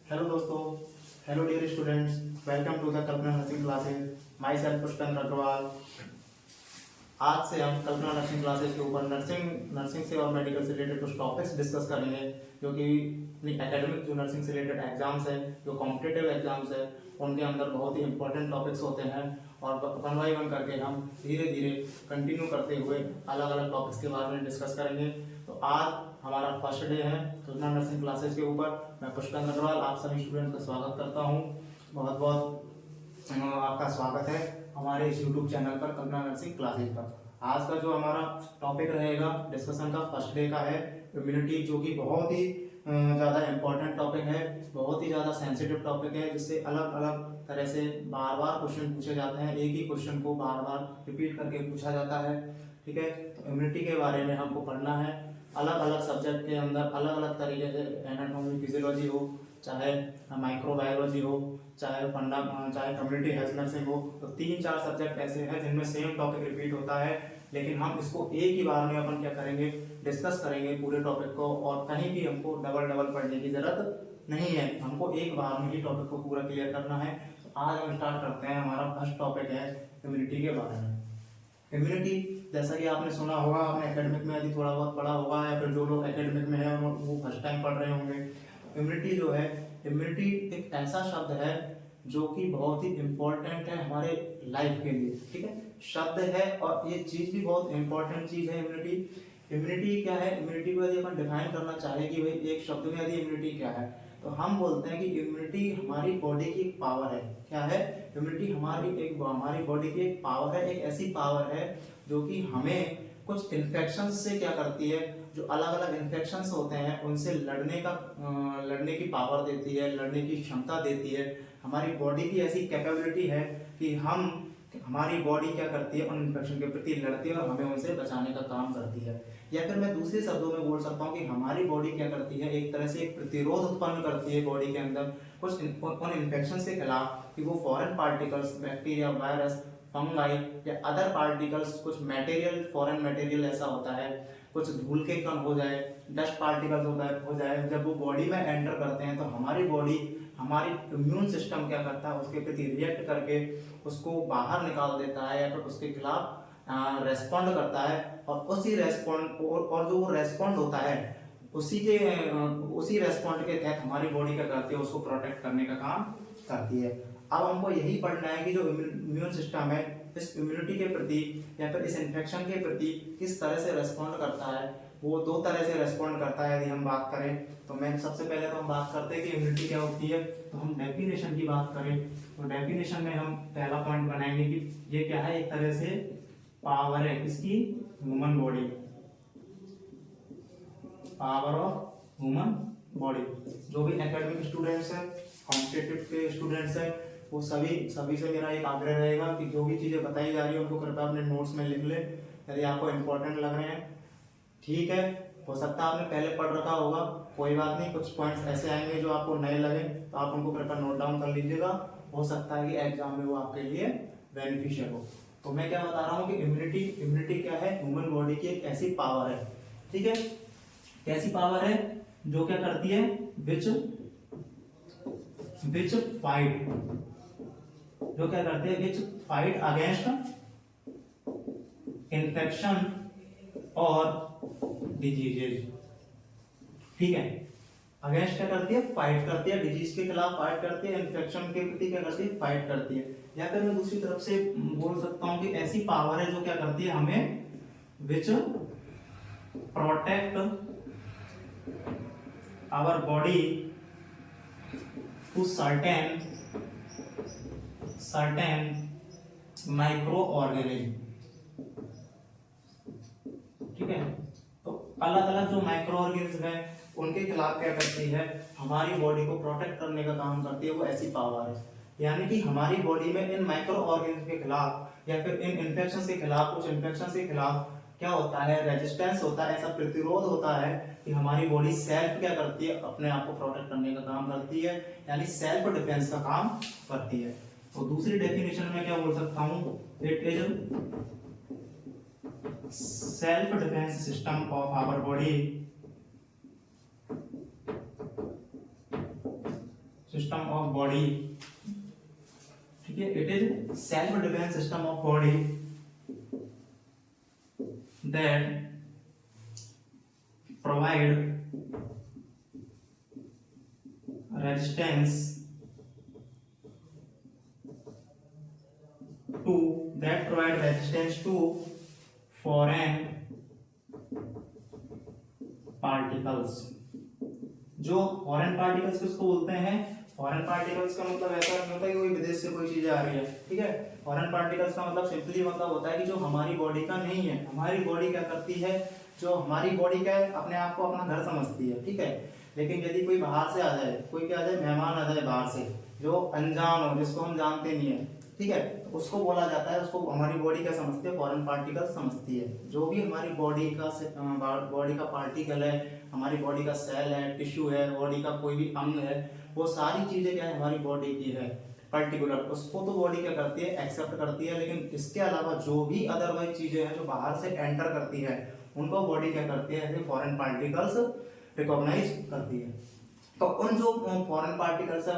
Hello दोस्तों, hello dear students, welcome to the Kalpana nursing classes. Myself Pushpendra Agrawal. आज से हम कल्पना नर्सिंग क्लासेज के ऊपर नर्सिंग से और मेडिकल से रिलेटेड कुछ टॉपिक्स डिस्कस करेंगे, जो कि एकेडमिक जो नर्सिंग से रिलेटेड एग्जाम्स है, जो कॉम्पिटिटिव एग्जाम्स है, उनके अंदर बहुत ही इंपॉर्टेंट टॉपिक्स होते हैं। और वन बाई वन करके हम धीरे धीरे कंटिन्यू करते हुए अलग अलग टॉपिक्स के बारे में डिस्कस करेंगे। तो आज हमारा फर्स्ट डे है कल्पना नर्सिंग क्लासेज के ऊपर। मैं पुष्पेंद्र अग्रवाल आप सभी स्टूडेंट का स्वागत करता हूँ। बहुत बहुत आपका स्वागत है हमारे इस यूट्यूब चैनल पर कल्पना नर्सिंग क्लासेज पर। आज का जो हमारा टॉपिक रहेगा डिस्कशन का फर्स्ट डे का है इम्यूनिटी, जो कि बहुत ही ज़्यादा इम्पोर्टेंट टॉपिक है, बहुत ही ज़्यादा सेंसिटिव टॉपिक है, जिससे अलग अलग तरह से बार बार क्वेश्चन पूछे जाते हैं। एक ही क्वेश्चन को बार बार रिपीट करके पूछा जाता है। ठीक है, तो इम्यूनिटी के बारे में हमको पढ़ना है। अलग अलग सब्जेक्ट के अंदर अलग अलग तरीके से एनाटॉमी फिजियोलॉजी हो, चाहे माइक्रोबायोलॉजी हो, चाहे कम्युनिटी हेल्थ नर्सिंग हो, तो 3-4 सब्जेक्ट ऐसे हैं जिनमें सेम टॉपिक रिपीट होता है। लेकिन हम इसको एक ही बार में अपन क्या करेंगे, डिस्कस करेंगे पूरे टॉपिक को, और कहीं भी हमको डबल पढ़ने की जरूरत नहीं है। हमको एक बार में ही टॉपिक को पूरा क्लियर करना है। तो आज हम स्टार्ट करते हैं। हमारा फर्स्ट टॉपिक है इम्यूनिटी के बारे में। इम्यूनिटी, जैसा कि आपने सुना होगा, आपने एकेडमिक में यदि थोड़ा बहुत पढ़ा होगा, या फिर जो लोग एकेडमिक में है वो फर्स्ट टाइम पढ़ रहे होंगे। इम्यूनिटी जो है, इम्यूनिटी एक ऐसा शब्द है जो कि बहुत ही इम्पोर्टेंट है हमारे लाइफ के लिए। ठीक है, शब्द है और ये चीज भी बहुत इंपॉर्टेंट चीज है इम्यूनिटी। इम्यूनिटी क्या है? इम्यूनिटी को यदि अपन डिफाइन करना चाहे कि भाई एक शब्द में यदि इम्यूनिटी क्या है, तो हम बोलते हैं कि इम्यूनिटी हमारी बॉडी की एक पावर है। क्या है? इम्यूनिटी हमारी बॉडी की एक पावर है, एक ऐसी पावर है जो कि हमें कुछ इन्फेक्शन से क्या करती है, जो अलग अलग इन्फेक्शन होते हैं उनसे लड़ने की पावर देती है, लड़ने की क्षमता देती है। हमारी बॉडी की ऐसी कैपेबिलिटी है कि हमारी बॉडी क्या करती है, उन इन्फेक्शन के प्रति लड़ती है और हमें उनसे बचाने का काम करती है। या फिर मैं दूसरे शब्दों में बोल सकता हूँ कि हमारी बॉडी क्या करती है, एक तरह से एक प्रतिरोध उत्पन्न करती है बॉडी के अंदर कुछ उन इन्फेक्शन के खिलाफ, कि वो foreign particles, bacteria, virus, fungi या अदर पार्टिकल्स, कुछ मटेरियल, फॉरेन मटेरियल ऐसा होता है, कुछ धूल के कण हो जाए, डस्ट पार्टिकल्स हो जाए, जब वो बॉडी में एंटर करते हैं तो हमारी इम्यून सिस्टम क्या करता है, उसके प्रति रिएक्ट करके उसको बाहर निकाल देता है, या फिर उसके खिलाफ रेस्पॉन्ड करता है। और उसी रेस्पॉन्ड और जो वो रेस्पॉन्ड होता है, उसी रेस्पॉन्ड के तहत हमारी बॉडी क्या करती है, उसको प्रोटेक्ट करने का काम करती है। अब हमको यही पढ़ना है कि जो इम्यून सिस्टम है इस इम्यूनिटी के प्रति या फिर इस इन्फेक्शन के प्रति किस तरह से रेस्पॉन्ड करता है। वो 2 तरह से रेस्पॉन्ड करता है। यदि हम बात करें तो मैं सबसे पहले तो हम बात करते हैं कि इम्यूनिटी क्या होती है। तो हम डेफिनेशन की बात करें तो डेफिनेशन में हम पहला पॉइंट बनाएंगे कि ये क्या है, एक तरह से पावर है इसकी human body, power of human body. जो भी एकेडमिक स्टूडेंट्स हैं, कॉम्पिटिटिव के स्टूडेंट्स हैं, वो सभी से मेरा एक आग्रह रहेगा कि जो भी चीजें बताई जा रही है उनको कृपया अपने नोट्स में लिख ले, यदि आपको इम्पोर्टेंट लग रहे हैं। ठीक है, हो सकता है आपने पहले पढ़ रखा होगा, कोई बात नहीं, कुछ पॉइंट्स ऐसे आएंगे जो आपको नए लगे तो आप उनको कृपया नोट डाउन कर लीजिएगा। हो सकता है कि एग्जाम में वो आपके लिए बेनिफिशियल हो। तो मैं क्या बता रहा हूँ कि इम्यूनिटी क्या है, ह्यूमन बॉडी की एक ऐसी पावर है। ठीक है, कैसी पावर है, जो क्या करती है, विच फाइट, जो क्या करते हैं, विच फाइट अगेंस्ट इन्फेक्शन और डिजीजेज। ठीक है, अगेंस्ट क्या करती है, फाइट करती है, डिजीज के खिलाफ फाइट करती है, इन्फेक्शन के प्रति क्या करती है, फाइट करती है। या फिर मैं दूसरी तरफ से बोल सकता हूं कि ऐसी पावर है जो क्या करती है, हमें which protect our body to certain microorganism. ठीक है, तो अलग अलग जो माइक्रो ऑर्गेनिज्म है उनके खिलाफ क्या करती है, हमारी बॉडी को प्रोटेक्ट करने का काम करती है, वो ऐसी पावर है। यानी कि हमारी बॉडी में इन माइक्रो ऑर्गेनिज्म के खिलाफ या फिर इन इन्फेक्शन के खिलाफ, कुछ इन्फेक्शन के खिलाफ क्या होता है, रेजिस्टेंस होता है, ऐसा प्रतिरोध होता है कि हमारी बॉडी सेल्फ क्या करती है, अपने आप को प्रोटेक्ट करने का काम करती है, यानी सेल्फ डिफेंस का काम करती है। तो दूसरी डेफिनेशन में क्या बोल सकता हूं, it is self defence system of our body system of body, ठीक है, it is self defence system of body that provide resistance to foreign particles. जो फॉरेन पार्टिकल्स किसको बोलते हैं? फॉरेन पार्टिकल्स का मतलब ऐसा नहीं होता कि कोई विदेश से कोई चीज आ रही है, ठीक है। फॉरेन पार्टिकल्स का मतलब सिंपली मतलब होता है कि जो हमारी बॉडी का नहीं है। हमारी बॉडी क्या करती है, जो हमारी बॉडी का अपने आप को अपना घर समझती है, ठीक है। लेकिन यदि कोई बाहर से आ जाए, कोई क्या आ जाए, मेहमान आ जाए बाहर से, जो अनजान हो, जिसको हम जानते नहीं है, ठीक है, तो उसको बोला जाता है, उसको हमारी बॉडी क्या समझती है? फॉरेन पार्टिकल समझती है। जो भी हमारी बॉडी का पार्टिकल है, हमारी बॉडी का सेल है, टिश्यू है, बॉडी का कोई भी अंग है, वो सारी चीजें क्या है, हमारी बॉडी की है पर्टिकुलर, उसको तो बॉडी क्या करती है, एक्सेप्ट करती है। लेकिन इसके अलावा जो भी अदरवाइज चीजें हैं जो बाहर से एंटर करती है, उनको बॉडी क्या करती है, ऐसे फॉरेन पार्टिकल्स रिकॉग्नाइज करती है। तो उन जो फॉरेन पार्टिकल्स है,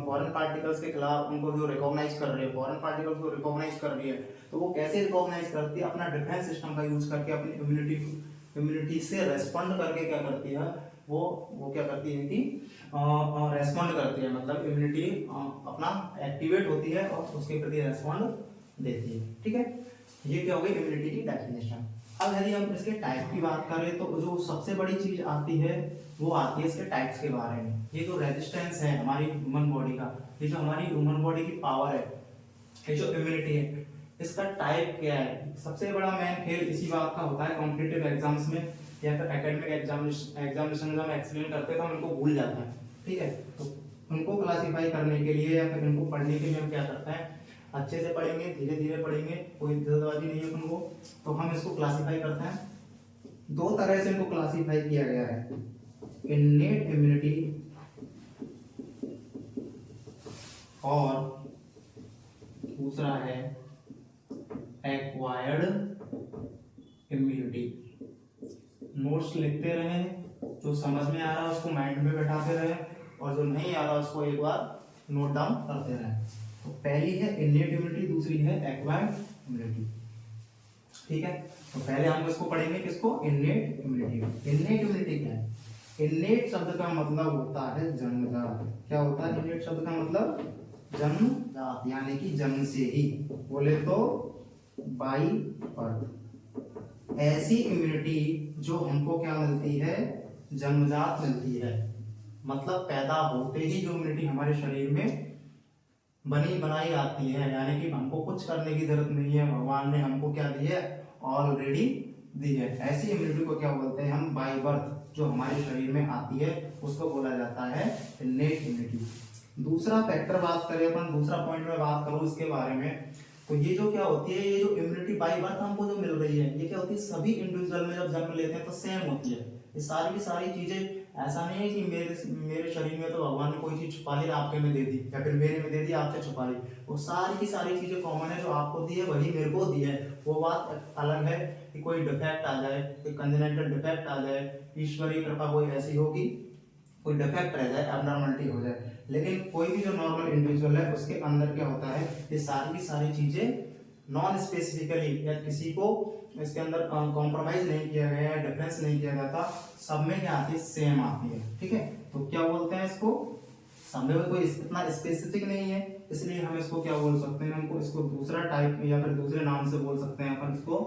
फॉरेन पार्टिकल्स के खिलाफ उनको जो रिकॉग्नाइज कर रही है, फॉरेन पार्टिकल्स को रिकॉग्नाइज कर रही है, तो वो कैसे रिकॉग्नाइज करती है? अपना डिफेंस सिस्टम का यूज करके, अपनी इम्यूनिटी से रेस्पॉन्ड करके क्या करती है, वो क्या करती है कि रेस्पॉन्ड करती है, मतलब इम्यूनिटी अपना एक्टिवेट होती है और उसके प्रति रेस्पॉन्ड देती है, ठीक है। ये क्या हो गई इम्यूनिटी की डेफिनेशन। अब यदि हम इसके टाइप की बात करें, तो जो सबसे बड़ी चीज आती है वो आती है इसके टाइप्स के बारे में। ये जो रेजिस्टेंस है हमारी ह्यूमन बॉडी का, ये जो हमारी ह्यूमन बॉडी की पावर है, ये जो इम्यूनिटी है, इसका टाइप क्या है? सबसे बड़ा मेन खेल इसी बात का होता है कॉम्पिटिटिव एग्जाम्स में या फिर एकेडमिक एग्जामिनेशन में हम एक्सप्लेन करते हैं तो हम इनको भूल जाते हैं, ठीक है। तो उनको क्लासिफाई करने के लिए या फिर इनको पढ़ने के लिए हम क्या करते हैं, अच्छे से पढ़ेंगे, धीरे धीरे पढ़ेंगे, कोई जल्दबाजी नहीं है उनको। तो हम इसको क्लासिफाई करते हैं, दो तरह से इनको क्लासिफाई किया गया है, इन्नेट इम्यूनिटी और दूसरा है एक्वायर्ड इम्यूनिटी। नोट्स लिखते रहे, जो समझ में आ रहा है उसको माइंड में बैठाते रहे और जो नहीं आ रहा उसको एक बार नोट डाउन करते रहे। तो पहली है इन्नेट इम्यूनिटी, दूसरी है एक्वायर्ड इम्यूनिटी, ठीक है। तो पहले हम इसको पढ़ेंगे, किसको? Innate immunity. इन्नेट इम्यूनिटी क्या है? इन्नेट शब्द का मतलब होता है जन्मजात। क्या होता है इन्नेट शब्द का मतलब? जन्मजात, यानी कि जन्म से ही, बोले तो बाई बर्थ। ऐसी इम्यूनिटी जो हमको क्या मिलती है, जन्मजात मिलती है, मतलब पैदा होते ही जो इम्यूनिटी हमारे शरीर में बनी बनाई आती है, यानी कि हमको कुछ करने की जरूरत नहीं है, भगवान ने हमको क्या दी है, ऑलरेडी दी है। ऐसी इम्यूनिटी को क्या बोलते हैं हम? बाई बर्थ, जो हमारे शरीर में आती है उसको बोला जाता है इन्नेट इम्यूनिटी। दूसरा फैक्टर बात करें अपन, दूसरा पॉइंट में बात करूं इसके बारे में, तो ये जो क्या होती है, ये जो इम्यूनिटी बाई बर्थ हमको जो मिल रही है, ये क्या होती है, सभी इंडिविजुअल में जब जन्म लेते हैं तो सेम होती है। ये सारी की सारी चीजें, ऐसा नहीं है कि मेरे शरीर में तो भगवान ने कोई चीज छुपा ली, आपके में दे दी, या फिर मेरे में दे दी, आपसे छुपा ली। वो सारी की सारी चीजें कॉमन है, जो आपको दी है वही मेरे को दी है। वो बात अलग है कि कोई डिफेक्ट आ जाए, कोई कंजेनिटल डिफेक्ट आ जाए, ईश्वरीय कृपा कोई ऐसी होगी, कोई डिफेक्ट रह जाए, एबनॉर्मलिटी हो जाए, लेकिन कोई भी जो नॉर्मल इंडिविजुअल है उसके अंदर क्या होता है, ये सारी की सारी चीजें नॉन स्पेसिफिकली, या किसी को इसके अंदर कॉम्प्रोमाइज नहीं किया गया है, डिफरेंस नहीं किया जाता, सब में क्या आती है, सेम आती है, ठीक है। तो क्या बोलते हैं इसको? सब में कोई इतना स्पेसिफिक नहीं है, इसलिए हम इसको क्या बोल सकते हैं, हमको इसको दूसरा टाइप या फिर दूसरे नाम से बोल सकते हैं अपन इसको,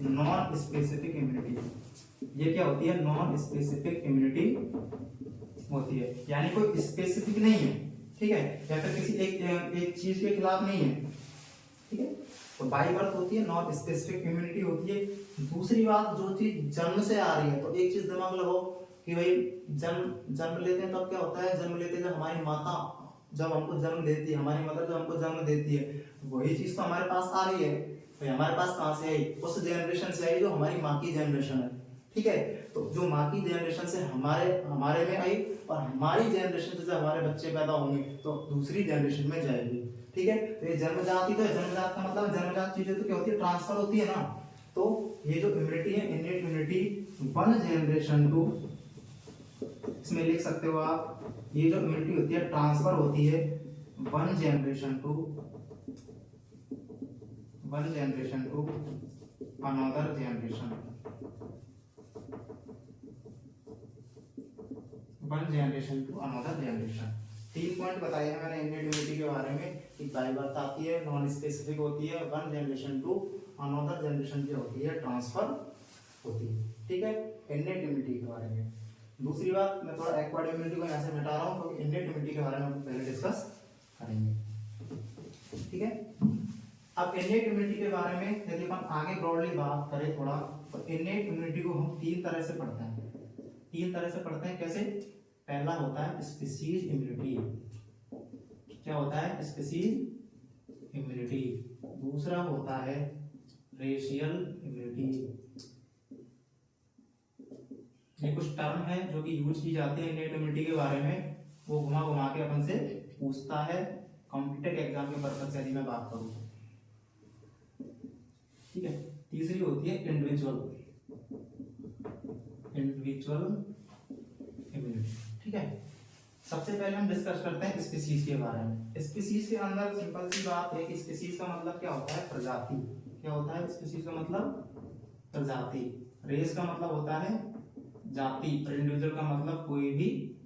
नॉन स्पेसिफिक इम्यूनिटी। ये क्या होती है? नॉन स्पेसिफिक इम्यूनिटी होती है, यानी कोई स्पेसिफिक नहीं है, ठीक है, या फिर किसी एक चीज के खिलाफ नहीं है, ठीक है। तो बाई बर्थ होती है, नॉन स्पेसिफिक इम्यूनिटी होती है। दूसरी बात, जो चीज जन्म से आ रही है, तो एक चीज दिमाग लगाओ कि भाई जन्म लेते हैं तब क्या होता है, जन्म लेते जब हमारी माता जब हमको जन्म देती है, हमारी मदर जब हमको जन्म देती है, वही चीज तो हमारे पास आ रही है। भाई हमारे पास कहाँ से आई? उस जनरेशन से आई जो हमारी माँ की जनरेशन है, ठीक है। तो जो माँ की जनरेशन से हमारे में आई, और हमारी जनरेशन से जब हमारे बच्चे पैदा होंगे तो दूसरी जनरेशन में जाएगी, ठीक है। तो ये जन्मजात ही तो है। जन्मजात का मतलब, जन्मजात चीजें तो क्या होती है, ट्रांसफर होती है ना। तो ये जो इम्यूनिटी है, innate immunity, one generation to इसमें लिख सकते हो आप, ये जो इम्यूनिटी होती है ट्रांसफर होती है one generation to another generation, one generation to another generation. 3 point बताए हैं मैंने इननेट इम्यूनिटी के बारे में कि बाय बर्थ आती है, नॉन स्पेसिफिक होती है, one generation to another generation की होती है, ट्रांसफर होती है। ठीक है, इननेट इम्यूनिटी के बारे में। दूसरी बात, मैं थोड़ा एक्वायर्ड इम्यूनिटी को यहाँ से मिटा रहा हूँ क्योंकि इननेट इम्यूनिटी के बारे में हम पहले डिस्कस करेंगे। ठीक है, अब इननेट इम्यूनिटी के बारे में यदि हम आगे ब्रॉडली बात करें थोड़ा, तो इननेट इम्यूनिटी को हम 3 तरह से पढ़ते हैं। 3 तरह से पढ़ते हैं, कैसे? पहला होता है स्पीसीज इम्यूनिटी। क्या होता है? Species immunity. दूसरा होता है रेशियल इम्यूनिटी। ये कुछ टर्म है जो कि यूज की जाती है इननेट इम्यूनिटी के बारे में, वो घुमा घुमा के अपन से पूछता है कॉम्पिटिटिव एग्जाम के पर्पज से यदि मैं बात करूं। ठीक है, तीसरी होती है इंडिविजुअल इम्यूनिटी। ठीक है, सबसे पहले हम डिस्कस करते हैं स्पीसीज के बारे में। स्पीसीज के अंदर सिंपल सी बात है कि स्पीसीज का मतलब क्या होता है? प्रजाति। क्या होता है स्पीसीज का मतलब? प्रजाति। रेस का मतलब होता है जाति, और इंडिविजुअल का मतलब कोई भी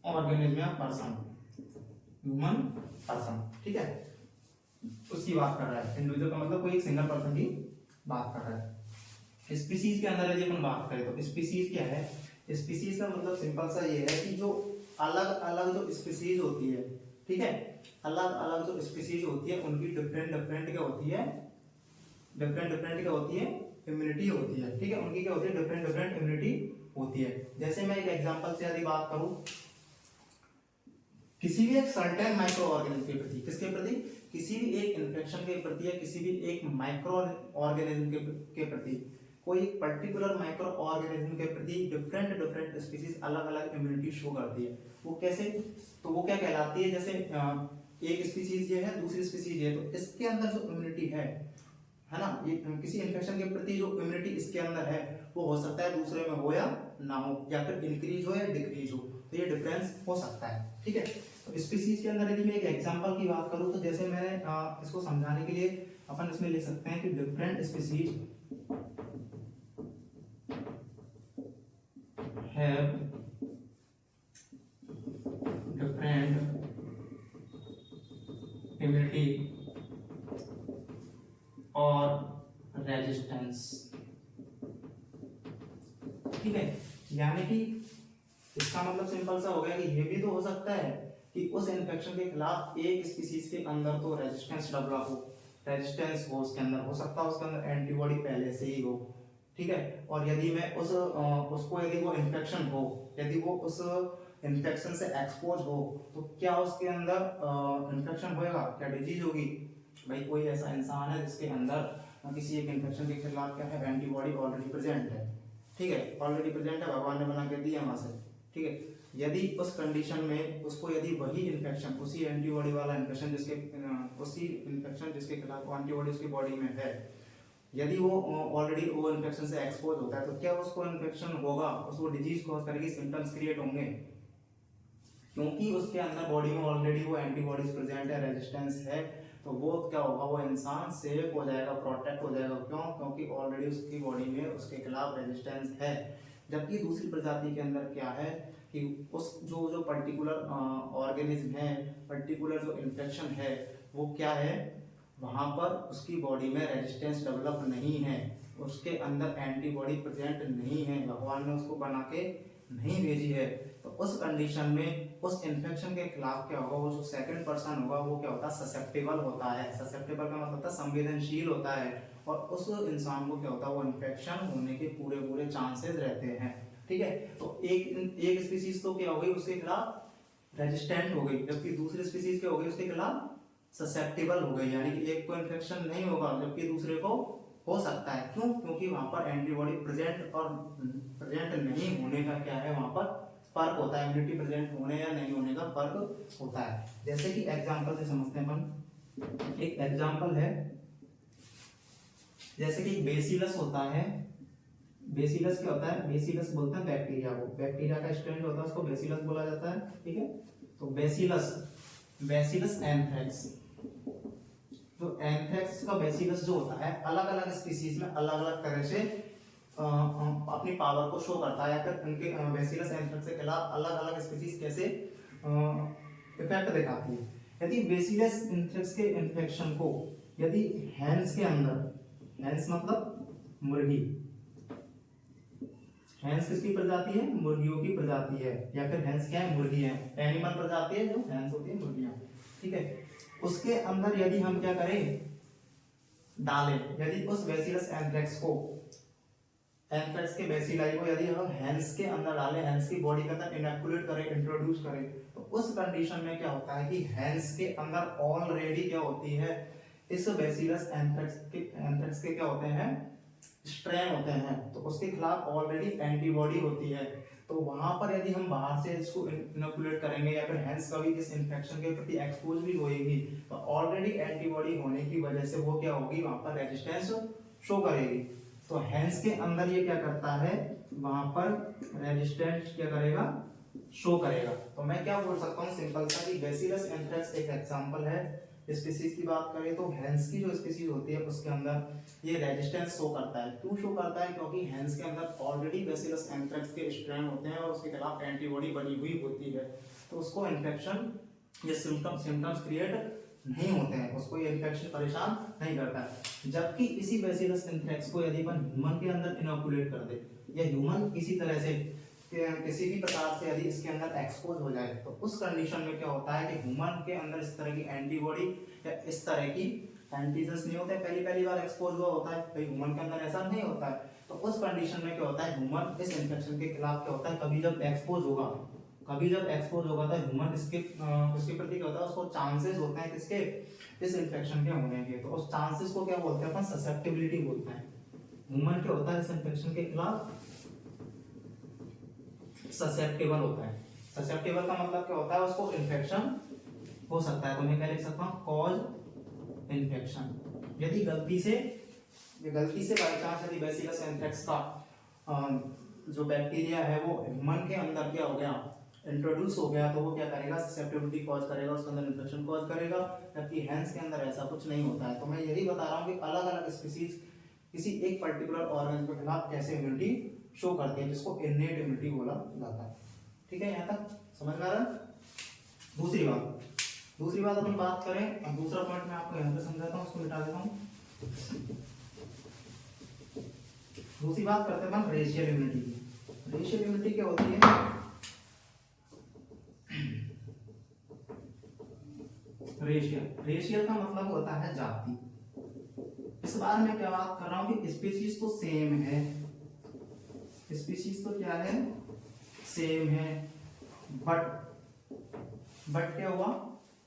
ऑर्गेनिज्म या पर्सन, ह्यूमन पर्सन। ठीक है, उसकी बात कर रहा है। इंडिविजुअल का मतलब कोई एक सिंगल पर्सन की बात कर रहा है। स्पीसीज के अंदर यदि अपन बात करें तो स्पीसीज क्या है? स्पीसीज का मतलब सिंपल सा ये है कि जो अलग अलग जो स्पीसीज होती है, ठीक है, अलग अलग जो स्पीसीज होती है उनकी डिफरेंट डिफरेंट क्या होती है? डिफरेंट डिफरेंट क्या होती है? इम्यूनिटी होती है। ठीक है, उनकी क्या होती है? डिफरेंट डिफरेंट इम्यूनिटी होती है। जैसे मैं एक एग्जांपल से यदि बात करूं, किसी भी एक सर्टेन माइक्रो ऑर्गेनिज्म के प्रति, किसके प्रति? किसी भी एक इन्फेक्शन के प्रति या किसी भी एक माइक्रो ऑर्गेनिज्म के प्रति, कोई एक पर्टिकुलर माइक्रो ऑर्गेनिज्म के प्रति डिफरेंट डिफरेंट स्पीसीज अलग अलग इम्यूनिटी शो करती है। वो कैसे? तो वो क्या कहलाती है? जैसे एक स्पीसीज ये है, दूसरी स्पीसीज ये, तो इसके अंदर जो इम्यूनिटी है ना, ये किसी इन्फेक्शन के प्रति जो इम्यूनिटी इसके अंदर है वो हो सकता है दूसरे में हो या ना हो, या फिर इंक्रीज हो या डिक्रीज हो, तो ये डिफरेंस हो सकता है। ठीक है, तो स्पीसीज के अंदर यदि मैं एक एग्जांपल की बात करूं, तो जैसे मैंने इसको समझाने के लिए अपन इसमें लिख सकते हैं कि different species have different immunity और रेजिस्टेंस। ठीक है, यानी कि इसका मतलब सिंपल सा हो गया कि ये भी तो हो सकता है कि उस इन्फेक्शन के खिलाफ एक स्पीसीज के अंदर तो रेजिस्टेंस डेवलप हो, रेजिस्टेंस हो उसके अंदर, हो सकता है उसके अंदर एंटीबॉडी पहले से ही हो। ठीक है, और यदि मैं उसको यदि वो इन्फेक्शन हो, यदि वो उस इन्फेक्शन से एक्सपोज हो, तो क्या उसके अंदर इन्फेक्शन होएगा? क्या डिजीज होगी? भाई कोई ऐसा इंसान है जिसके अंदर किसी एक इन्फेक्शन के खिलाफ क्या है? एंटीबॉडी ऑलरेडी प्रेजेंट है। ठीक है, ऑलरेडी प्रेजेंट है, भगवान ने बना के दिया वहां से। ठीक है, यदि उस कंडीशन में उसको यदि वही इन्फेक्शन, उसी एंटीबॉडी वाला इन्फेक्शन जिसके खिलाफ एंटीबॉडी उसकी बॉडी में है, यदि वो ऑलरेडी वो इन्फेक्शन से एक्सपोज होता है, तो क्या उसको इन्फेक्शन होगा? उसको डिजीज कॉज करेगी, सिम्टम्स क्रिएट होंगे, क्योंकि उसके अंदर बॉडी में ऑलरेडी वो एंटीबॉडीज प्रेजेंट है, रेजिस्टेंस है। तो वो क्या होगा? वो इंसान सेफ हो जाएगा, प्रोटेक्ट हो जाएगा। क्यों? क्योंकि ऑलरेडी उसकी बॉडी में उसके खिलाफ रेजिस्टेंस है। जबकि दूसरी प्रजाति के अंदर क्या है कि उस जो पर्टिकुलर ऑर्गेनिज्म है, पर्टिकुलर जो इन्फेक्शन है, वो क्या है? वहां पर उसकी बॉडी में रेजिस्टेंस डेवलप नहीं है, उसके अंदर एंटीबॉडी प्रेजेंट नहीं है, भगवान ने उसको बना के नहीं भेजी है। तो उस कंडीशन में उस इन्फेक्शन के खिलाफ क्या होगा? वो जो सेकंड पर्सन होगा वो क्या होता है? ससेप्टेबल होता है। ससेप्टेबल का मतलब होता है संवेदनशील होता है, और उस इंसान को क्या होता है? वो इन्फेक्शन होने के पूरे पूरे चांसेस रहते हैं। ठीक है, तो एक स्पीसीज तो क्या हो गई? उसके खिलाफ रेजिस्टेंट हो गई, जबकि दूसरी स्पीसीज क्या हो गई? उसके खिलाफ ससेप्टेबल हो गई, यानी कि एक को इन्फेक्शन नहीं होगा जबकि दूसरे को हो सकता है। क्यों? क्योंकि वहां पर एंटीबॉडी प्रेजेंट और प्रेजेंट नहीं होने का क्या है? वहां पर फर्क होता है। इम्यूनिटी प्रेजेंट होने या नहीं होने का फर्क होता है। जैसे कि एग्जांपल से समझते हैं अपन। एक एग्जांपल है, जैसे कि बेसिलस होता है, बेसिलस क्या होता है, बेसिलस बोलते हैं बैक्टीरिया को, बैक्टीरिया का स्ट्रेन जो होता है उसको बेसिलस बोला जाता है, ठीक है। तो बेसिलस, बेसिलस एंथ्रेक्स, तो एंथ्रेक्स का बेसिलस जो होता है अलग अलग स्पीसीज में अलग अलग तरह से अपनी पावर को शो करता है, या फिर उनके बेसिलस एंथ्रेक्स के खिलाफ अलग अलग स्पीसीज कैसे इफेक्ट दिखाती है। यदि बेसिलस एंथ्रेक्स के इन्फेक्शन को यदि हैंड्स के अंदर, हैंड्स मतलब मुर्गी, हैंस किसकी प्रजाति है, मुर्गियों की प्रजाति है, या फिर हैंस क्या है, मुर्गी है, एनिमल प्रजाति है जो हैंस होती है मुर्गियां, ठीक है। उसके अंदर यदि हम क्या करें, डालें, यदि उस बेसिलस एंथ्रेक्स को, एंथ्रेक्स के बेसिलाई को यदि हम हैंस के अंदर डालें, हैंस की बॉडी के अंदर इनोकुलेट करें, इंट्रोड्यूस करें, तो उस कंडीशन में क्या होता है कि हैंस के अंदर ऑलरेडी क्या होती है, इस बेसिलस एंथ्रेक्स के क्या होते हैं, स्ट्रेन होते हैं, तो उसके खिलाफ ऑलरेडी एंटीबॉडी होती है। तो वहां पर यदि हम बाहर से इसको इनोकुलेट करेंगे या फिर हैंस कभी इस इन्फेक्शन के प्रति एक्सपोज भी होएगी, तो ऑलरेडी एंटीबॉडी होने की वजह से वो क्या होगी, वहां पर रेजिस्टेंस शो करेगी। तो हैंस के अंदर ये क्या करता है, वहां पर रेजिस्टेंस क्या करेगा, शो करेगा। तो मैं क्या बोल सकता हूँ सिंपल सा कि बेसिलस एंथ्रेक्स एक एग्जांपल है। स्पीसीज की बात करें तो हैंस की जो स्पीसीज होती है उसके अंदर ये रेजिस्टेंस शो करता है। क्यों शो करता है, क्योंकि हैंस के अंदर ऑलरेडी बेसिलस एंथ्रेक्स के स्ट्रेन होते हैं और उसके खिलाफ एंटीबॉडी बनी हुई होती है, तो उसको इन्फेक्शन ये सिम्टम्स क्रिएट नहीं होते हैं, उसको ये इन्फेक्शन परेशान नहीं करता है। जबकि इसी बेसिलस एंथ्रेक्स को यदि अपन ह्यूमन के अंदर इनोकुलेट कर दे, या ह्यूमन किसी तरह से किसी भी प्रकार से यदि इसके अंदर एक्सपोज हो जाए, तो उस कंडीशन में क्या होता है कि ह्यूमन के अंदर इस तरह की एंटीबॉडी या इस तरह की एंटीजेंस नहीं होते, पहली बार एक्सपोज हुआ होता है, भाई ह्यूमन के अंदर ऐसा नहीं होता है। तो उस कंडीशन में क्या होता है, ह्यूमन इस इन्फेक्शन के खिलाफ क्या होता है, कभी जब एक्सपोज होगा तो ह्यूमन इसके प्रति क्या होता है, उसको चांसेस होते हैं किसके, इस इन्फेक्शन के होने के। तो उस चांसेस को क्या बोलते हैं अपन, ससेप्टिबिलिटी बोलते हैं। ह्यूमन क्या होता है इस इन्फेक्शन के खिलाफ ससेप्टेबल होता है। ससेप्टेबल का मतलब क्या होता है, उसको इन्फेक्शन हो सकता है। तो मैं क्या लिख सकता हूँ, कॉज इन्फेक्शन। यदि गलती से बाय चांस यदि बेसिलस एंथ्रेक्स का जो बैक्टीरिया है वो ह्यूमन के अंदर क्या हो गया, इंट्रोड्यूस हो गया, तो वो क्या करेगा, ससेप्टेबिलिटी कॉज करेगा, उसके अंदर इन्फेक्शन कॉज करेगा। जबकि हैंस के अंदर ऐसा कुछ नहीं होता है। तो मैं यही बता रहा हूँ कि अलग अलग स्पीसीज किसी एक पर्टिकुलर ऑर्गन के खिलाफ कैसे इम्यूनिटी शो करते हैं, जिसको इननेट इम्यूनिटी बोला जाता है। ठीक है, यहाँ तक समझ में आ रहा है। दूसरी बात अपन बात करें, अब दूसरा पॉइंट मैं आपको यहाँ पे समझाता हूँ, उसको मिटा देता हूँ। दूसरी बात करते हैं अपन रेशियल इम्यूनिटी की। रेशियल इम्यूनिटी क्या होती है, रेशियल का मतलब होता है जाति। इस बार मैं क्या बात कर रहा हूँ कि स्पीशीज तो सेम है, स्पीशीज तो क्या है, सेम है, बट क्या हुआ,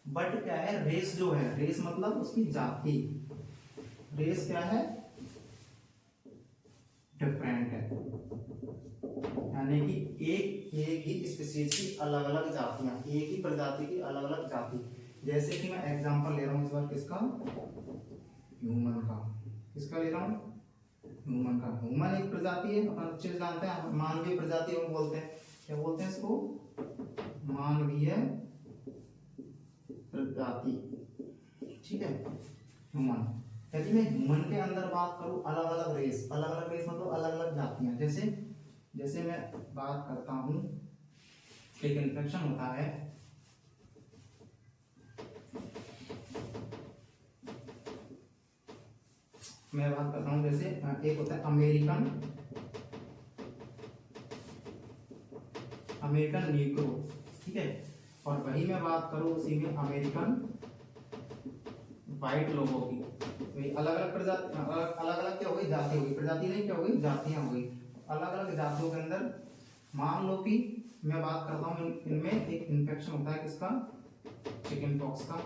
बट क्या है, रेस जो है, रेस मतलब उसकी जाति, रेस क्या है, डिफरेंट है। यानी कि एक ही स्पीशीज की अलग अलग जातियां, एक ही प्रजाति की अलग अलग जाति। जैसे कि मैं एग्जांपल ले रहा हूं इस बार किसका, ह्यूमन का। किसका ले रहा हूं, ह्यूमन का। ह्यूमन एक प्रजाति है, अपन अच्छे से जानते हैं, मानवीय प्रजाति हम बोलते हैं, क्या बोलते हैं इसको, मानवीय प्रजाति। ठीक है, ह्यूमन। यदि मैं ह्यूमन के अंदर बात करूं, अलग अलग रेस मतलब अलग अलग जातियां। जैसे मैं बात करता हूं, एक इन्फेक्शन होता है, मैं बात करता हूं, जैसे एक होता है अमेरिकन नीग्रो, ठीक है। और वही मैं बात करूं उसी में अमेरिकन व्हाइट लोगों की, तो अलग अलग प्रजाति, अलग अलग क्या हो गई, जाति हो गई, प्रजाति नहीं क्या हो गई, जातियां हो गई। अलग अलग जातियों के अंदर मान लो कि मैं बात करता हूँ इनमें एक इन्फेक्शन होता है किसका, चिकन पॉक्स का।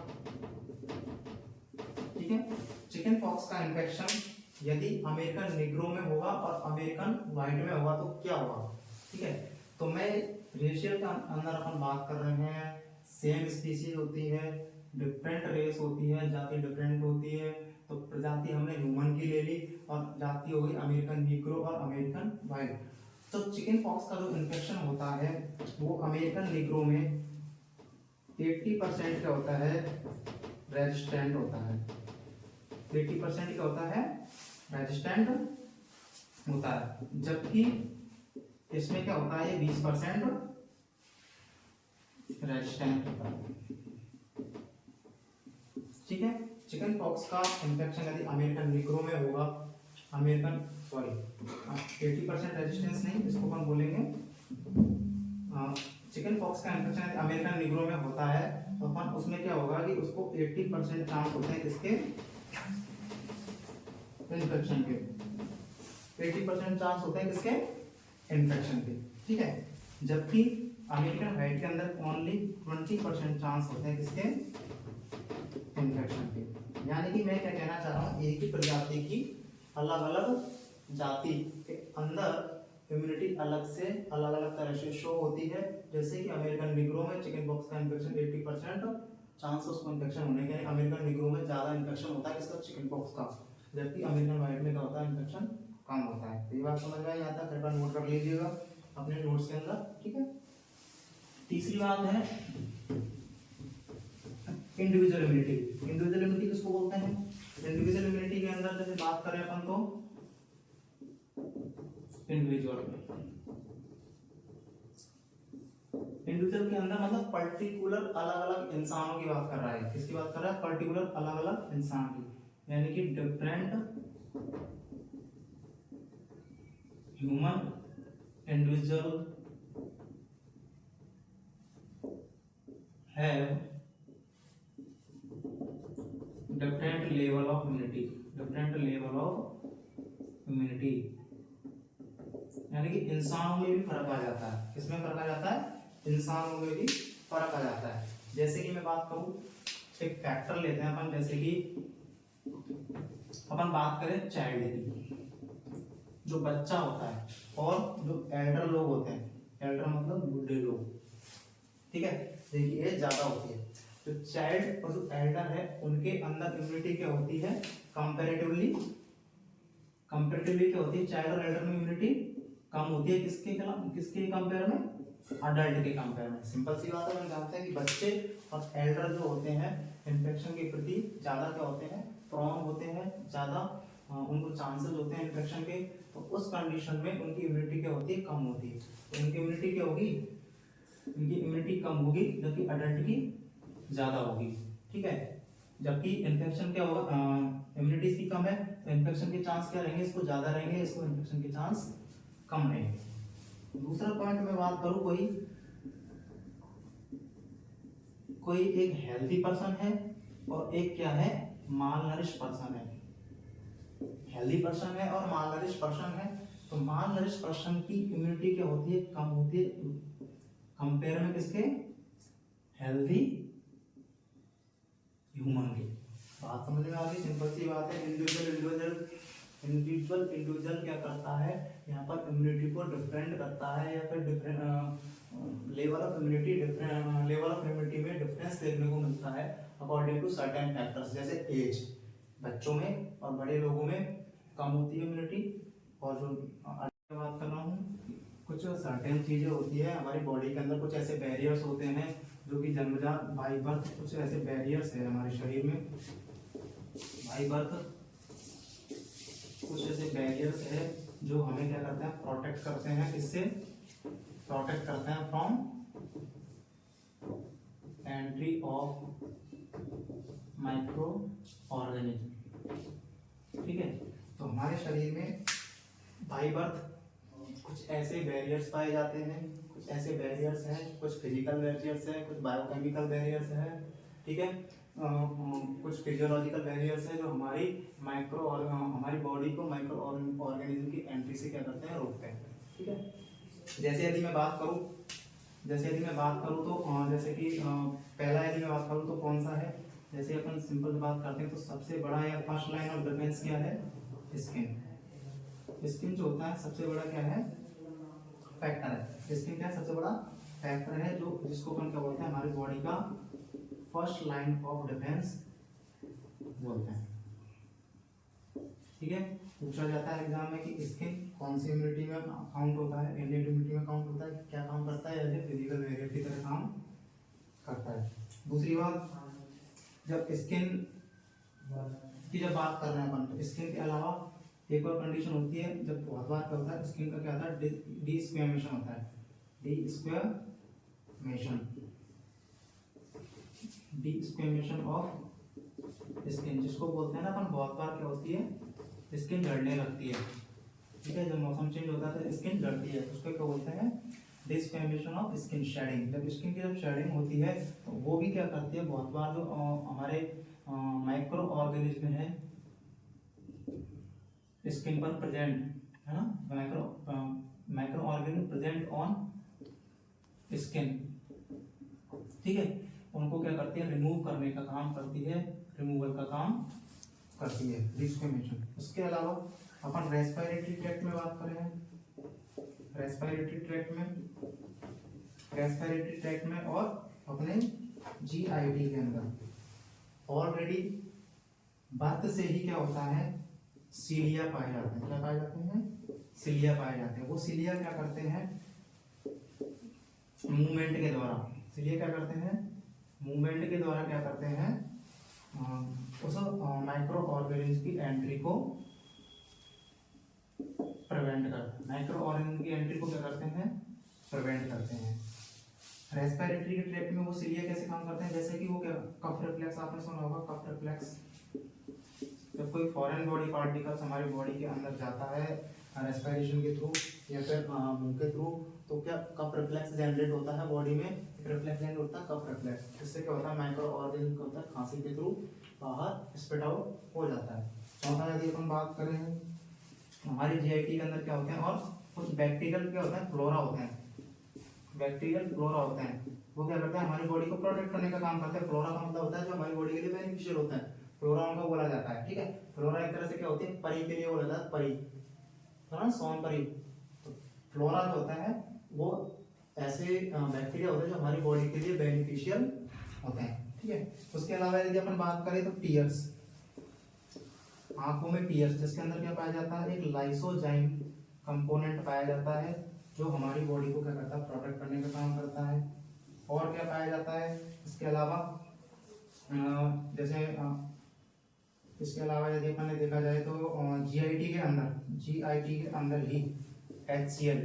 ठीक है, चिकन पॉक्स का इन्फेक्शन यदि अमेरिकन निग्रो में होगा और अमेरिकन व्हाइट में होगा तो क्या होगा। ठीक है, तो मैं रेशियल का अंदर अपन बात कर रहे हैं, सेम स्पीशीज होती है, डिफरेंट रेस होती है, जाति डिफरेंट होती है, तो प्रजाति हमने ह्यूमन की ले ली और जाति हो गई अमेरिकन नीग्रो और अमेरिकन व्हाइट। तो चिकन पॉक्स का जो इन्फेक्शन होता है वो अमेरिकन नीग्रो में 80% क्या होता है, रेजिस्टेंट होता है। 80% क्या होता है, रेजिस्टेंट होता है, जबकि इसमें क्या होता है, 20% रेजिस्टेंट होता है। ठीक है, चिकन पॉक्स का इन्फेक्शन यदि अमेरिकन नीग्रो में होगा, 80% रेजिस्टेंस नहीं, इसको अपन बोलेंगे चिकन पॉक्स का इन्फेक्शन यदि अमेरिकन नीग्रो में होता है तो अपन उसमें क्या होगा कि उसको 80% चांस होते हैं किसके, इन्फेक्शन के। 80% चांस होते हैं किसके, इन्फेक्शन के। ठीक है, जबकि अमेरिकन व्हाइट के अंदर ओनली 20% चांस होते हैं किसके, इन्फेक्शन के। यानी कि मैं क्या कहना चाह रहा हूँ, एक ही प्रजाति की अलग अलग जाति के अंदर इम्यूनिटी अलग से अलग अलग तरह से शो होती है। जैसे कि अमेरिकन नीग्रो में चिकन पॉक्स का इन्फेक्शन 80% चांस उसको इन्फेक्शन होने के, अमेरिकन नीग्रो में ज्यादा इन्फेक्शन होता है किसका, चिकन पॉक्स का, जबकि अमेरिकन व्हाइट में क्या होता है, इन्फेक्शन कम होता है। ये बात समझ में आई, आता है, नोट कर लीजिएगा अपने नोट्स के अंदर। ठीक है, तीसरी बात है इंडिविजुअल इम्यूनिटी। इंडिविजुअल इम्यूनिटी किसको बोलते हैं, इंडिविजुअल इम्यूनिटी के अंदर जैसे बात करें अपन तो इंडिविजुअल के अंदर मतलब पर्टिकुलर अलग अलग इंसानों की बात कर रहा है। किसकी बात कर रहा है, पर्टिकुलर अलग अलग इंसान की, यानी कि different human individual have different level of immunity, different level of immunity, यानी कि इंसानों में भी फर्क आ जाता है। किसमें फर्क आ जाता है, इंसानों में भी फर्क आ जाता है। जैसे कि मैं बात करूं, एक फैक्टर लेते हैं अपन, जैसे कि अपन बात करें चाइल्ड की, जो बच्चा होता है, और जो एल्डर लोग होते हैं, एल्डर मतलब बूढ़े लोग। ठीक है, देखिए एज ज्यादा होती है, जो चाइल्ड और जो एल्डर है उनके अंदर इम्यूनिटी क्या होती है, कंपैरेटिवली क्या होती है, चाइल्ड और एल्डर में इम्यूनिटी कम होती है। किसके कंपेयर में, अडल्ट के कंपेयर में। सिंपल सी बात है, हम जानते हैं कि बच्चे और एल्डर जो होते हैं इन्फेक्शन के प्रति ज्यादा क्या होते हैं, प्रोन होते हैं, ज्यादा उनको चांसेस होते हैं इन्फेक्शन के। तो उस कंडीशन में उनकी इम्यूनिटी क्या होती है, कम होती है। तो उनकी इम्यूनिटी क्या होगी, उनकी इम्यूनिटी कम होगी, जबकि अडल्ट की ज्यादा होगी। ठीक है, जबकि इन्फेक्शन क्या होगा, इम्यूनिटी इसकी कम है तो इन्फेक्शन के चांस क्या रहेंगे, इसको ज्यादा रहेंगे, इसको इन्फेक्शन के चांस कम रहेंगे। दूसरा पॉइंट में बात करूं, कोई एक हेल्दी पर्सन है और एक क्या है, मालनरिश पर्सन है। हेल्दी पर्सन है और मालनरिश पर्सन है, तो मालनरिश पर्सन की इम्यूनिटी क्या होती है, कम होती है कंपेयर में किसके, हेल्दी ह्यूमन के। बात समझ में आ गई, सिंपल सी बात है। इंडिविजुअल क्या करता है, यहाँ पर इम्यूनिटी को डिफरेंट करता है, या फिर डिफरेंट लेवल ऑफ इम्यूनिटी में डिफरेंस देखने को मिलता है अकॉर्डिंग टू सर्टेन फैक्टर्स। जैसे एज, बच्चों में और बड़े लोगों में कम होती है इम्यूनिटी, और जो बात कर रहा हूँ, कुछ सर्टेन चीजें होती है हमारी बॉडी के अंदर, कुछ ऐसे बैरियर्स होते हैं जो कि जन्मजात बाई बर्थ, कुछ ऐसे बैरियर्स है हमारे शरीर में बाई बर्थ, कुछ ऐसे बैरियर्स है जो हमें क्या करते हैं, प्रोटेक्ट करते हैं। किससे प्रोटेक्ट करते हैं, from entry of micro organism. ठीक है, तो हमारे शरीर में बाई बर्थ कुछ ऐसे बैरियर्स पाए जाते हैं, कुछ ऐसे बैरियर्स हैं, कुछ फिजिकल बैरियर्स हैं, कुछ बायोकेमिकल बैरियर्स हैं। ठीक है, कुछ फिजियोलॉजिकल बैरियर्स हैं जो हमारी हमारी बॉडी को माइक्रो ऑर्गेनिज्म की एंट्री से क्या करते हैं, रोकते हैं। ठीक है, जैसे यदि मैं बात करूं तो जैसे कि पहला यदि मैं बात करूं तो कौन सा है, जैसे अपन सिंपल बात करते हैं तो सबसे बड़ा या फर्स्ट लाइन ऑफ डिफेंस क्या है, स्किन जो होता है सबसे बड़ा क्या है, फैक्टर है। स्किन क्या है, सबसे बड़ा फैक्टर है, जो जिसको अपन क्या बोलते हैं, हमारी बॉडी का फर्स्ट लाइन ऑफ डिफेंस बोलते हैं। ठीक है। पूछा जाता है एग्जाम में कि स्किन कौन सी इम्यूनिटी में काउंट होता है, इननेट इम्यूनिटी में काउंट होता है, क्या काम करता है, एज ए फिजिकल वेरिएबल की तरह काम करता है। दूसरी बात, जब स्किन की जब बात कर रहे हैं अपन, तो स्किन के अलावा एक और कंडीशन होती है, जब बहुत बार क्या होता है स्किन का क्या होता है, डी स्क्वेमेशन होता है, डी स्क्वेमेशन ऑफ स्किन, जिसको बोलते हैं ना अपन, बहुत बार क्या होती है स्किन जलने लगती है, ठीक है। जब मौसम चेंज होता है तो स्किन जलती है, उसको क्या बोलते हैं, डिस्क्वेमेशन ऑफ स्किन शेडिंग। जब स्किन की जब शेडिंग होती है तो वो भी क्या करती है, बहुत बार जो हमारे माइक्रो ऑर्गेनिज्म है स्किन पर प्रेजेंट है ना, micro organism present on skin, ठीक है, उनको क्या करती है, रिमूव करने का काम करती है, रिमूवल का काम करती है, डिस्क्वेमेशन। उसके अलावा अपन रेस्पिरेटरी ट्रैक्ट में बात कर रहे हैं, रेस्पिरेटरी ट्रैक्ट में और अपने जीआईटी के अंदर ऑलरेडी बर्थ से ही क्या होता है, सीलिया पाए जाते हैं। क्या पाए जाते हैं, सीलिया पाए जाते हैं। वो सीलिया क्या करते हैं, मूवमेंट के द्वारा, सीलिया क्या करते हैं, मूवमेंट के द्वारा क्या करते हैं, उस माइक्रो ऑर्गेनिज्म की एंट्री को प्रिवेंट करते हैं, माइक्रो ऑर्गेनिज्म की एंट्री को क्या करते हैं, प्रिवेंट करते हैं। रेस्पिरेटरी के ट्रैक्ट में वो सीलिया कैसे काम करते हैं, जैसे कि वो क्या, कफ रिफ्लेक्स आपने सुना होगा, कफ रिफ्लेक्स। जब कोई फॉरेन बॉडी पार्टिकल्स हमारी बॉडी के अंदर जाता है रेस्पिरेशन के थ्रू या फिर मुंह के थ्रू, तो क्या कफ रिफ्लेक्स जनरेट होता है बॉडी में, एक रिफ्लेक्स जनरेट होता है कफ रिफ्लेक्स। इससे क्या होता है, माइक्रो ऑर्गेनिज्म का होता है खांसी के थ्रू बाहर स्पिट आउट हो जाता है। चौथा, यदि अपन बात करें हमारी जीआईटी के अंदर क्या होते हैं, और कुछ बैक्टीरियल क्या होता है, फ्लोरा होते हैं, बैक्टीरियल फ्लोरा होते हैं। वो क्या करते हैं, हमारी बॉडी को प्रोटेक्ट करने का काम करते हैं। फ्लोरा का मतलब होता है जो हमारी बॉडी के लिए बेनिफिशियल होता है, फ्लोरा उनका बोला जाता है, ठीक है। फ्लोरा एक तरह से क्या होती है, परी के लिए बोला जाता है, परी, है ना, सोन परी। तो फ्लोरा जो होता है वो ऐसे बैक्टीरिया होते हैं जो हमारी बॉडी के लिए बेनिफिशियल होते हैं, ठीक है। उसके अलावा यदि अपन बात करें तो टीयर्स, आंखों में टीयर्स, जिसके अंदर क्या पाया जाता है, एक लाइसोजाइम कंपोनेंट पाया जाता है जो हमारी बॉडी को क्या करता है, प्रोटेक्ट करने का काम करता है। और क्या पाया जाता है इसके अलावा, जैसे इसके अलावा यदि अपन ने देखा जाए तो जीआईटी के अंदर ही HCl,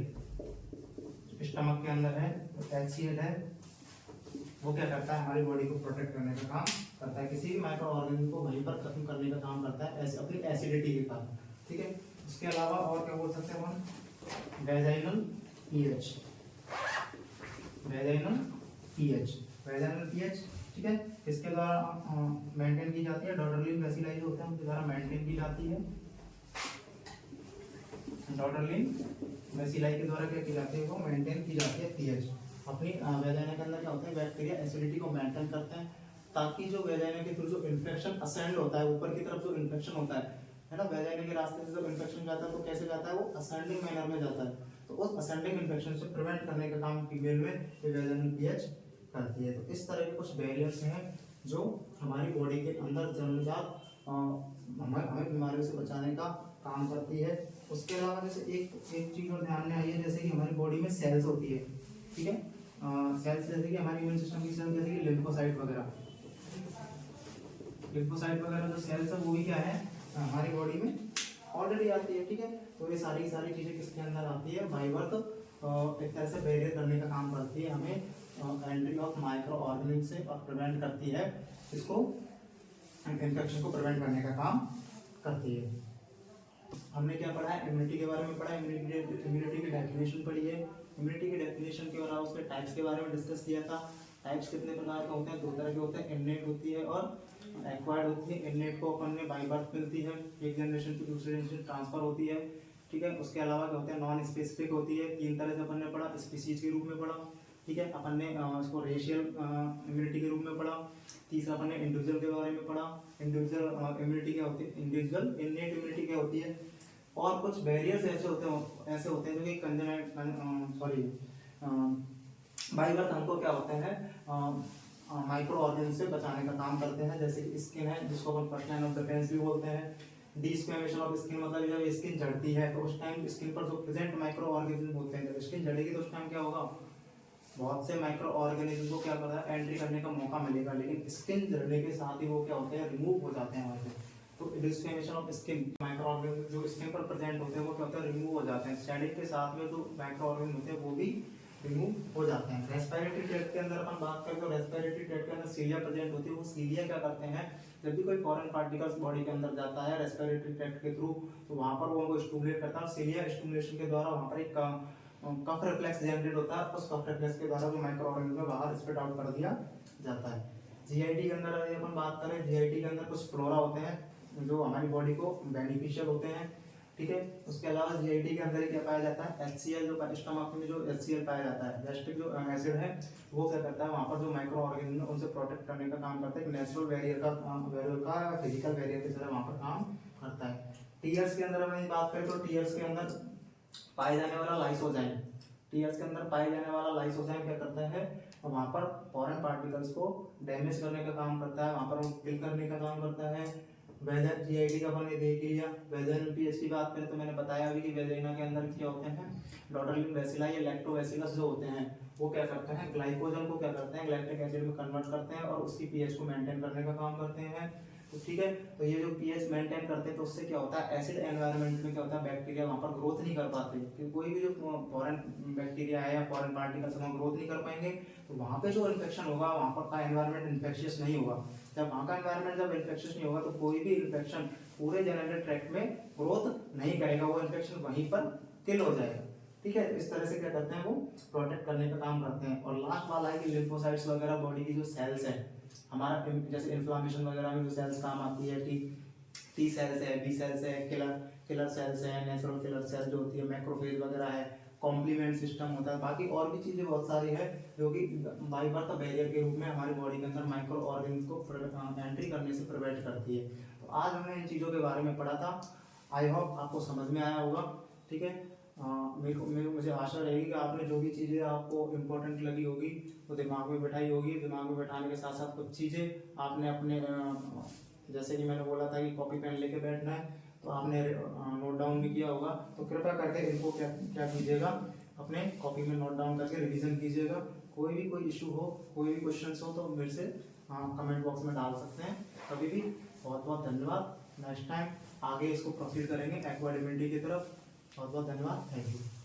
स्टमक के अंदर है तो HCl है, वो क्या करता है, हमारी बॉडी को प्रोटेक्ट करने का काम करता है, किसी भी माइक्रो ऑर्गेनिज्म को वहीं पर खत्म करने का काम करता है, ऐसे अपनी एसिडिटी के कारण, ठीक है। उसके अलावा और क्या बोल सकते हैं हम, वेजाइनल पीएच, ठीक है, इसके द्वारा मेंटेन की जाती है। डॉटरलिन बेसिलाई जो होता है उनके द्वारा मेंटेन की जाती है, डॉटरलिन बेसिलाई के द्वारा क्या की जाती है, वो मेंटेन की जाती है पीएच। अपनी वेजाइना के अंदर क्या होता है, बैक्टीरिया एसिडिटी को मेंटेन करते हैं, ताकि जो वेजाइना के थ्रू जो इन्फेक्शन असेंड होता है, ऊपर की तरफ जो इन्फेक्शन होता है ना, वेजाइना के रास्ते से जब इन्फेक्शन जाता है तो कैसे जाता है, वो असेंडिंग मैनर में जाता है, तो उस असेंडिंग इन्फेक्शन से प्रिवेंट करने का काम फीमेल में ये वेजाइनल पीएच करती है। तो इस तरह के कुछ बैरियर्स हैं जो हमारी बॉडी के अंदर जन्मजात हमें बीमारियों से बचाने का काम करती है। उसके अलावा जैसे एक चीज और ध्यान में आई है, जैसे कि हमारी बॉडी में सेल्स होती है, ठीक है, सेल्स जैसे कि हमारी इम्यून सिस्टम की सेल्स, जैसे कि लिम्फोसाइट वगैरह जो सेल्स है वो भी क्या है, हमारी बॉडी में ऑलरेडी आती है, ठीक है। तो ये सारी चीजें किसके अंदर आती है, बाय बर्थ एक तरह से बैरियर करने का काम करती है, हमें एंट्री ऑफ माइक्रो ऑर्गेनिज्म से और प्रिवेंट करती है, इसको इन्फेक्शन को प्रिवेंट करने का काम करती है। हमने क्या पढ़ा है, इम्यूनिटी के बारे में पढ़ा, इम्यूनिटी की डेफिनेशन पढ़ी है, इम्यूनिटी की डेफिनेशन के अलावा उसके टाइप्स के बारे में डिस्कस किया था। टाइप्स कितने प्रकार के होते हैं, दो तरह के होते हैं, इननेट होती है और एक्वायर्ड होती है। इननेट को अपन में बाय बर्थ मिलती है, एक जनरेशन से दूसरे जनरेशन ट्रांसफर होती है, ठीक है। उसके अलावा क्या होते हैं, नॉन स्पेसिफिक होती है, तीन तरह से अपन ने पढ़ा, स्पीसीज के रूप में पढ़ा, ठीक है, अपन ने इसको रेशियल इम्यूनिटी के रूप में पढ़ा। तीसरा अपन ने इंडिविजुअल के बारे में पढ़ा, इंडिविजुअल इम्यूनिटी क्या होती है, इंडिविजुअल इननेट इम्यूनिटी क्या होती है, और कुछ बैरियर्स ऐसे होते हैं जो कि बाय बर्थ हमको क्या होते हैं, माइक्रो ऑर्गेनिज्म से बचाने का काम करते हैं, जैसे कि स्किन है जिसको अपन फर्स्ट लाइन ऑफ डिफेंस भी बोलते हैं, डिस्क्वेमेशन ऑफ स्किन मतलब जब स्किन झड़ती है तो उस टाइम स्किन पर जो प्रेजेंट माइक्रो ऑर्गेनिज्म होते हैं, जब स्किन झड़ेगी तो उस टाइम क्या होगा, बहुत से माइक्रो ऑर्गेनिज्म को क्या करता है, एंट्री करने का मौका मिलेगा, लेकिन स्किन झड़ने के साथ ही वो क्या होते हैं, रिमूव हो जाते हैं वहाँ से। तो डिस्क्वेमेशन ऑफ स्किन, माइक्रो ऑर्गेनिज्म जो स्किन पर प्रेजेंट होते हैं वो क्या होता है, रिमूव हो जाते हैं। शेडिंग के साथ में जो माइक्रो ऑर्गेनिज्म होते हैं वो भी रिमूव हो जाते हैं। रेस्पिरेटरी ट्रैक्ट के अंदर अपन बात करें तो रेस्पिरेटरी ट्रैक्ट के अंदर सीलिया प्रेजेंट होती है। वो सीलिया क्या करते हैं, जब भी कोई फॉरेन पार्टिकल्स बॉडी के अंदर जाता है रेस्पिरेटरी ट्रैक्ट के थ्रू, तो वहां पर वो उनको स्टिमुलेट करता है। सीलिया स्टिमुलेशन के द्वारा वहां पर एक कफ रिफ्लेक्स जनरेट होता है, उस कफ रिफ्लेक्स के द्वारा जो माइक्रो ऑर्गेनिज्म बाहर स्पिट आउट कर दिया जाता है। जीआईटी के अंदर यदि अपन बात करें, जीआईटी के अंदर कुछ फ्लोरा होते हैं जो हमारी बॉडी को बेनिफिशियल होते हैं, ठीक है। उसके अलावा जीआईटी के अंदर क्या पाया जाता है, एचसीएल, जो स्टमक में जो एचसीएल पाया जाता है, गैस्ट्रिक जो एसिड है, वो क्या करता है, वहां पर जो माइक्रो ऑर्गेनिज्म है उनसे प्रोटेक्ट करने का काम करता है। नेचुरल बैरियर का फिजिकल बैरियर की तरह वहां पर काम करता है। टीयर्स के अंदर हम बात करें तो टीयर्स के अंदर पाए जाने वाला लाइसोजाइम, टीयर्स के अंदर पाए जाने वाला लाइसोजाइम क्या करता है, वहां पर फॉरेन पार्टिकल्स को डैमेज करने का काम करता है, वहां पर किल करने का काम करता है। वेजन जीआईटी का अपन देख लिया। वेजन पीएच की बात करें तो मैंने बताया अभी कि वेजाइना के अंदर क्या होते हैं, डॉटरलिन बेसिला या लैक्टोबैसिलस जो होते हैं वो क्या करते हैं, ग्लाइकोजन को क्या करते हैं, लैक्टिक एसिड में कन्वर्ट करते हैं और उसकी पीएच को मेंटेन करने का काम करते हैं। तो ठीक है, तो ये जो पीएच मेंटेन करते हैं तो उससे क्या होता है, एसिड एनवायरनमेंट में क्या होता है, बैक्टीरिया वहां पर ग्रोथ नहीं कर पाते, क्योंकि कोई भी जो फॉरेन बैक्टीरिया है या फॉरेन पार्टिकल्स वहां ग्रोथ नहीं कर पाएंगे, तो वहां पे जो इन्फेक्शन होगा वहां पर का एनवायरनमेंट इन्फेक्शियस नहीं होगा। जब वहां का एनवायरनमेंट जब इन्फेक्शियस नहीं होगा तो कोई भी इन्फेक्शन पूरे जेनिटल ट्रैक्ट में ग्रोथ नहीं करेगा, वो इन्फेक्शन वहीं पर किल हो जाएगा। ठीक है, इस तरह से क्या करते हैं, वो प्रोटेक्ट करने का काम करते हैं। और लास्ट वाला है कि लिम्फोसाइट्स वगैरह बॉडी की जो सेल्स है, हमारा जैसे इन्फ्लामेशन वगैरह में जो सेल्स काम आती है, टी सेल्स है, बी सेल्स है, किलर सेल्स है, नेचुरल किलर सेल जो होती है, मैक्रोफेज वगैरह है, कॉम्प्लीमेंट सिस्टम होता है, बाकी और भी चीजें बहुत सारी है जो कि बाई बर्थ बैरियर के रूप में हमारी बॉडी के अंदर माइक्रो ऑर्गेनिज्म को एंट्री करने से प्रिवेंट करती है। तो आज हमने इन चीजों के बारे में पढ़ा था। आई होप आपको समझ में आया होगा। ठीक है, मुझे आशा रहेगी कि आपने जो भी चीज़ें आपको इम्पोर्टेंट लगी होगी वो दिमाग में बैठाई होगी। दिमाग में बैठाने के साथ साथ कुछ चीज़ें आपने अपने जैसे कि मैंने बोला था कि कॉपी पेन लेके बैठना है, तो आपने नोट डाउन भी किया होगा, तो कृपया करके इनको क्या कीजिएगा, अपने कॉपी में नोट डाउन करके रिवीजन कीजिएगा। कोई इशू हो, कोई भी क्वेश्चन हो तो मेरे से कमेंट बॉक्स में डाल सकते हैं कभी भी। बहुत बहुत धन्यवाद। नेक्स्ट टाइम आगे इसको प्रोसीड करेंगे एक्वाडिमिटी की तरफ। बहुत बहुत धन्यवाद, थैंक यू।